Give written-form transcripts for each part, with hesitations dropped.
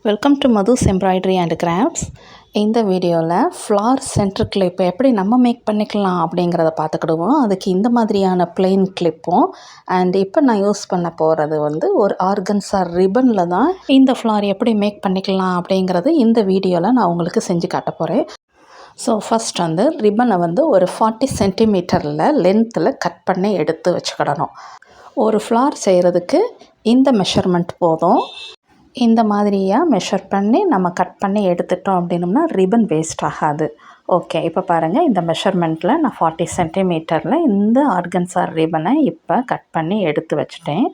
Welcome to Madhu's embroidery and crafts. இந்த வீடியோவில் flower centre clip எப்படி நம்ம மேக் பண்ணிக்கலாம் அப்படிங்கிறத பார்த்துக்கிடுவோம். அதுக்கு இந்த மாதிரியான பிளெயின் கிளிப்பும் அண்ட் இப்போ நான் யூஸ் பண்ண போகிறது ஒரு ஆர்கன்ஸா ரிப்பனில் தான் இந்த ஃப்ளார் எப்படி மேக் பண்ணிக்கலாம் அப்படிங்கிறது இந்த வீடியோவில் நான் உங்களுக்கு செஞ்சு காட்ட போகிறேன். ஸோ ஃபஸ்ட் ரிப்பனை ஒரு 40 சென்டிமீட்டரில் லென்த்தில் கட் பண்ணி எடுத்து வச்சுக்கிடணும். ஒரு ஃப்ளார் செய்கிறதுக்கு இந்த மெஷர்மெண்ட் போதும். இந்த மாதிரியாக மெஷர் பண்ணி நம்ம கட் பண்ணி எடுத்துட்டோம் அப்படின்னோம்னா ரிப்பன் வேஸ்ட் ஆகாது. ஓகே, இப்போ பாருங்கள், இந்த மெஷர்மெண்ட்டில் நான் 40 சென்டிமீட்டரில் இந்த ஆர்கன்ஸா ரிப்பனை இப்போ கட் பண்ணி எடுத்து வச்சுட்டேன்.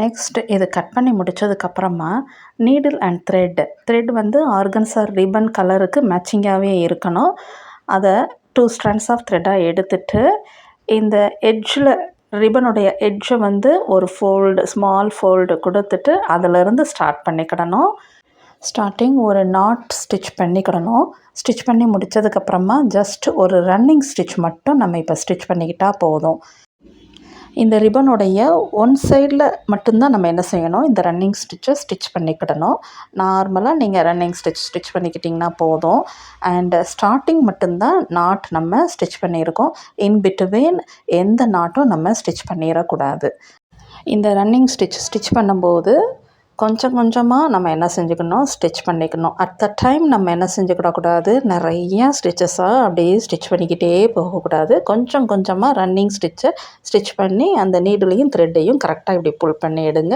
நெக்ஸ்ட் இது கட் பண்ணி முடித்ததுக்கப்புறமா needle and thread organza ribbon கலருக்கு மேட்சிங்காகவே இருக்கணும். அதை 2 strands ஆஃப் த்ரெட்டாக எடுத்துட்டு இந்த எட்ஜில் ரிப்பனுடைய எட்ஜை ஒரு ஸ்மால் ஃபோல்டு கொடுத்துட்டு அதிலிருந்து ஸ்டார்ட் பண்ணிக்கிடணும். ஸ்டார்டிங் ஒரு நாட் ஸ்டிச் பண்ணிக்கிடணும். ஸ்டிச் பண்ணி முடித்ததுக்கப்புறமா ஜஸ்ட் ஒரு ரன்னிங் ஸ்டிச் மட்டும் நம்ம இப்போ ஸ்டிச் பண்ணிக்கிட்டால் போதும். இந்த ரிப்பனுடைய ஒன் சைடில் மட்டும்தான் நம்ம என்ன செய்யணும், இந்த ரன்னிங் ஸ்டிச்சை ஸ்டிச் பண்ணிக்கிடணும். நார்மலாக நீங்கள் ரன்னிங் ஸ்டிச் பண்ணிக்கிட்டிங்கன்னா போதும். அண்ட் ஸ்டார்டிங் மட்டும்தான் நாட் நம்ம ஸ்டிச் பண்ணியிருக்கோம். இன் பிட்வீன் எந்த நாட்டும் நம்ம ஸ்டிச் பண்ணிடக்கூடாது. இந்த ரன்னிங் ஸ்டிச் பண்ணும்போது கொஞ்சம் கொஞ்சமாக நம்ம என்ன செஞ்சுக்கணும், ஸ்டிச் பண்ணிக்கணும். அட் த டைம் நம்ம என்ன செஞ்சுக்கிடக்கூடாது, நிறையா ஸ்டிச்சஸாக அப்படியே ஸ்டிச் பண்ணிக்கிட்டே போகக்கூடாது. கொஞ்சம் கொஞ்சமாக ரன்னிங் ஸ்டிச் பண்ணி அந்த நீடிலையும் த்ரெட்டையும் கரெக்டாக இப்படி புல் பண்ணி எடுங்க.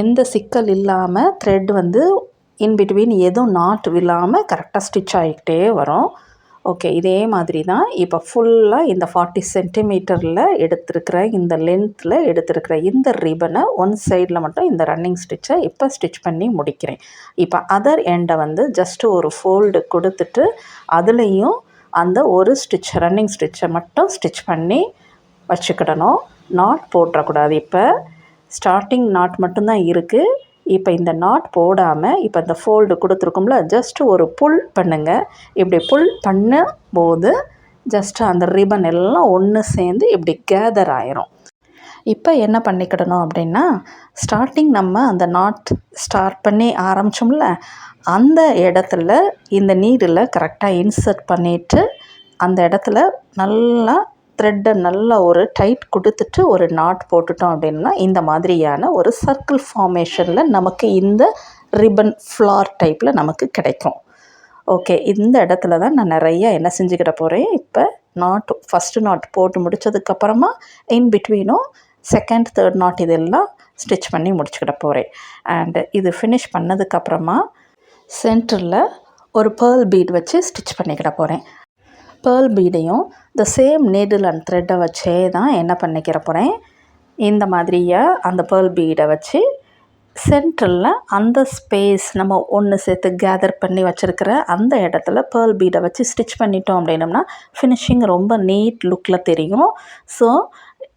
எந்த சிக்கல் இல்லாமல் த்ரெட் இன்பிட்வீன் எதுவும் நாட் இல்லாமல் கரெக்டாக ஸ்டிச் ஆகிக்கிட்டே வரும். ஓகே, இதே மாதிரி தான் இப்போ ஃபுல்லாக இந்த 40 சென்டிமீட்டரில் எடுத்துருக்கிற இந்த லென்த்தில் எடுத்துருக்கிற இந்த ரிப்பனை ஒன் சைடில் மட்டும் இந்த ரன்னிங் ஸ்டிச்சை இப்போ ஸ்டிச் பண்ணி முடிக்கிறேன். இப்போ அதர் எண்டை ஜஸ்ட்டு ஒரு ஃபோல்டு கொடுத்துட்டு அதுலேயும் அந்த ஒரு ரன்னிங் ஸ்டிச்சை மட்டும் ஸ்டிச் பண்ணி வச்சுக்கிடணும். நாட் போட்டுறக்கூடாது. இப்போ ஸ்டார்டிங் நாட் மட்டும்தான் இருக்குது. இப்போ இந்த நாட் போடாமல் இப்போ இந்த ஃபோல்டு கொடுத்துருக்கோம்ல, ஜஸ்ட்டு ஒரு புல் பண்ணுங்கள். இப்படி புல் பண்ணும்போது ஜஸ்ட்டு அந்த ரிப்பன் எல்லாம் ஒன்று சேர்ந்து இப்படி கேதர் ஆயிரும். இப்போ என்ன பண்ணிக்கிடணும் அப்படின்னா, ஸ்டார்டிங் நம்ம அந்த நாட் ஸ்டார்ட் பண்ணி ஆரம்பித்தோம்ல, அந்த இடத்துல இந்த நீடில் கரெக்டாக இன்சர்ட் பண்ணிவிட்டு அந்த இடத்துல நல்லா த்ரெட்டை நல்லா ஒரு டைட் கொடுத்துட்டு ஒரு நாட் போட்டுட்டோம் அப்படின்னா இந்த மாதிரியான ஒரு சர்க்கிள் ஃபார்மேஷனில் நமக்கு இந்த ரிப்பன் ஃப்ளார் டைப்பில் நமக்கு கிடைக்கும். ஓகே, இந்த இடத்துல தான் நான் நிறையா என்ன செஞ்சுக்கிட போகிறேன். இப்போ ஃபஸ்ட்டு நாட் போட்டு முடித்ததுக்கப்புறமா இன் பிட்வீனும் செகண்ட், தேர்ட் நாட் இதெல்லாம் ஸ்டிச் பண்ணி முடிச்சுக்கிட போகிறேன். அண்டு இது ஃபினிஷ் பண்ணதுக்கப்புறமா சென்டரில் ஒரு பேர்ல் பீட் வச்சு ஸ்டிச் பண்ணிக்கிட போகிறேன். பேர்ல் பீடையும் த சேம் நீடில் அண்ட் த்ரெட்டை வச்சே தான் என்ன பண்ணிக்கிற போகிறேன். இந்த மாதிரியாக அந்த பேர்ல் பீடை வச்சு சென்டரில் அந்த ஸ்பேஸ் நம்ம ஒன்று சேர்த்து கேதர் பண்ணி வச்சுருக்கிற அந்த இடத்துல பேர்ல் பீடை வச்சு ஸ்டிச் பண்ணிட்டோம் அப்படின்னோம்னா ஃபினிஷிங் ரொம்ப நீட் லுக்கில் தெரியும். ஸோ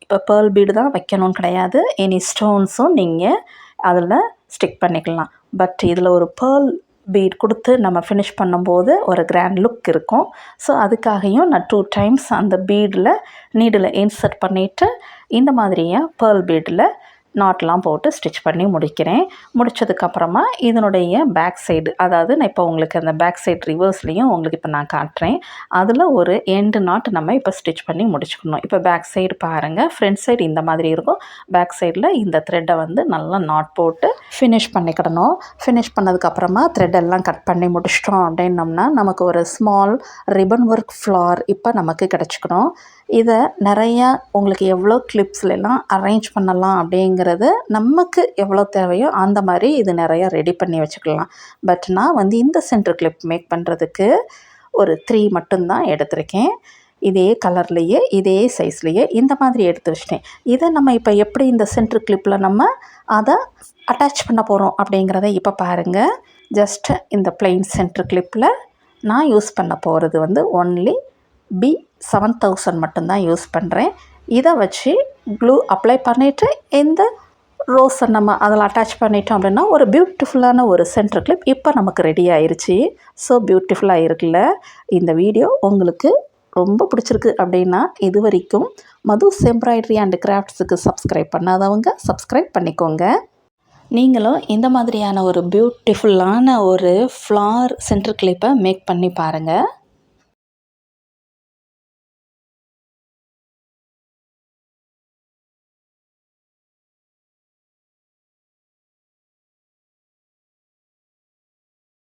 இப்போ பேர்ல் பீடு தான் வைக்கணும்னு கிடையாது. எனி ஸ்டோன்ஸும் நீங்கள் அதில் ஸ்டிக் பண்ணிக்கலாம். பட் இதில் ஒரு பேர்ல் பீட் கொடுத்து நம்ம ஃபினிஷ் பண்ணும்போது ஒரு கிராண்ட் லுக் இருக்கும். ஸோ அதுக்காகையும் நான் 2 times அந்த நீடில் இன்சர்ட் பண்ணிவிட்டு இந்த மாதிரியாக பேர்ல் பீடில் நாட்லாம் போட்டு ஸ்டிச் பண்ணி முடிக்கிறேன். முடித்ததுக்கப்புறமா இதனுடைய பேக் சைடு, அதாவது நான் இப்போ உங்களுக்கு அந்த பேக் சைடு ரிவர்ஸ்லேயும் உங்களுக்கு இப்போ நான் காட்டுறேன். அதில் ஒரு எண்டு நாட் நம்ம இப்போ ஸ்டிச் பண்ணி முடிச்சுக்கணும். இப்போ பேக் சைடு பாருங்கள், ஃப்ரண்ட் சைடு இந்த மாதிரி இருக்கும். பேக் சைடில் இந்த த்ரெட்டை நல்லா நாட் போட்டு ஃபினிஷ் பண்ணிக்கிடணும். ஃபினிஷ் பண்ணதுக்கப்புறமா த்ரெட்டெல்லாம் கட் பண்ணி முடிச்சிட்டோம் அப்படின்னோம்னா நமக்கு ஒரு ஸ்மால் ரிப்பன் ஒர்க் ஃப்ளார் இப்போ நமக்கு கிடச்சிக்கணும். இதை நிறையா உங்களுக்கு எவ்வளோ கிளிப்ஸ்லாம் அரேஞ்ச் பண்ணலாம் அப்படிங்கிறது நமக்கு எவ்வளோ தேவையோ அந்த மாதிரி இது நிறையா ரெடி பண்ணி வச்சுக்கலாம். பட் நான் இந்த சென்டர் கிளிப் மேக் பண்ணுறதுக்கு ஒரு 3 மட்டும்தான் எடுத்திருக்கேன். இதே கலர்லேயே இதே சைஸ்லேயே இந்த மாதிரி எடுத்து வச்சிட்டேன். இதை நம்ம இப்போ எப்படி இந்த சென்டர் கிளிப்பில் நம்ம அதை அட்டாச் பண்ண போகிறோம் அப்படிங்கிறத இப்போ பாருங்கள். ஜஸ்ட் இந்த பிளெயின் சென்டர் கிளிப்பில் நான் யூஸ் பண்ண போகிறது ஒன்லி B7000 மட்டும்தான் யூஸ் பண்ணுறேன். இதை வச்சு க்ளூ அப்ளை பண்ணிவிட்டு இந்த ரோஸை நம்ம அதில் அட்டாச் பண்ணிட்டோம் அப்படின்னா ஒரு பியூட்டிஃபுல்லான ஒரு சென்டர் கிளிப் இப்போ நமக்கு ரெடி ஆயிடுச்சு. ஸோ பியூட்டிஃபுல்லாக இருக்குல்ல. இந்த வீடியோ உங்களுக்கு ரொம்ப பிடிச்சிருக்கு அப்படின்னா இது வரைக்கும் மதுஸ் எம்ப்ராய்டரி அண்ட் கிராஃப்ட்ஸுக்கு சப்ஸ்கிரைப் பண்ணாதவங்க சப்ஸ்கிரைப் பண்ணிக்கோங்க. நீங்களும் இந்த மாதிரியான ஒரு பியூட்டிஃபுல்லான ஒரு ஃப்ளார் சென்டர் கிளிப்பை மேக் பண்ணி பாருங்கள்.